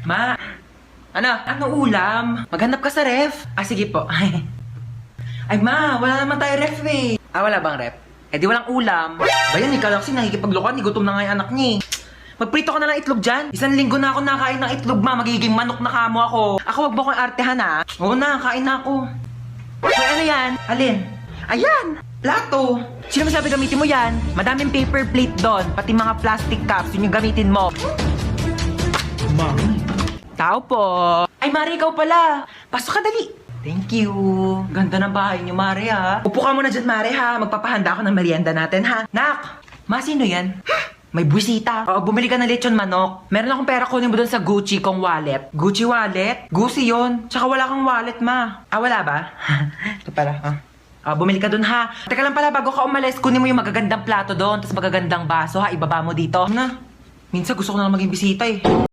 Ma, ano ulam? Maghanap ka sa ref? Ah, sige po. Ay ma, wala naman tayo ref eh. Ah, wala bang ref? Eh di walang ulam. Bayan, ikaw kasi nakikipaglukan, gutom na nga yung anak niya eh. Magprito ka na lang itlog dyan. Isang linggo na ako nakain ng itlog, ma. Magiging manok na kamo ako. Ako, wag mo akong artehan, ha? Oo na, kain na ako. Ay, ano yan? Alin? Ayan! Plato! Sino masabi gamitin mo yan? Madaming paper plate doon. Pati mga plastic cups, yun yung gamitin mo. Mami. Tao po. Ay, Mari, ikaw pala. Pasok ka, dali. Thank you. Ganda ng bahay niyo, Mari, ha? Upo ka muna dyan, Mari, ha? Magpapahanda ako ng merienda natin, ha? Nak! Ma, sino yan? May buwisita. Oo, bumili ka ng lechon manok. Meron akong pera, kunin mo doon sa Gucci kong wallet. Gucci wallet? Gucci yon. Tsaka wala kang wallet, ma. Ah, wala ba? Ito pala, ha? Bumili ka doon, ha? Teka lang pala, bago ka umalis, kunin mo yung magagandang plato doon, tapos magagandang baso, ha? Ibaba mo dito. Na, minsan gusto ko na lang maging bisita, eh.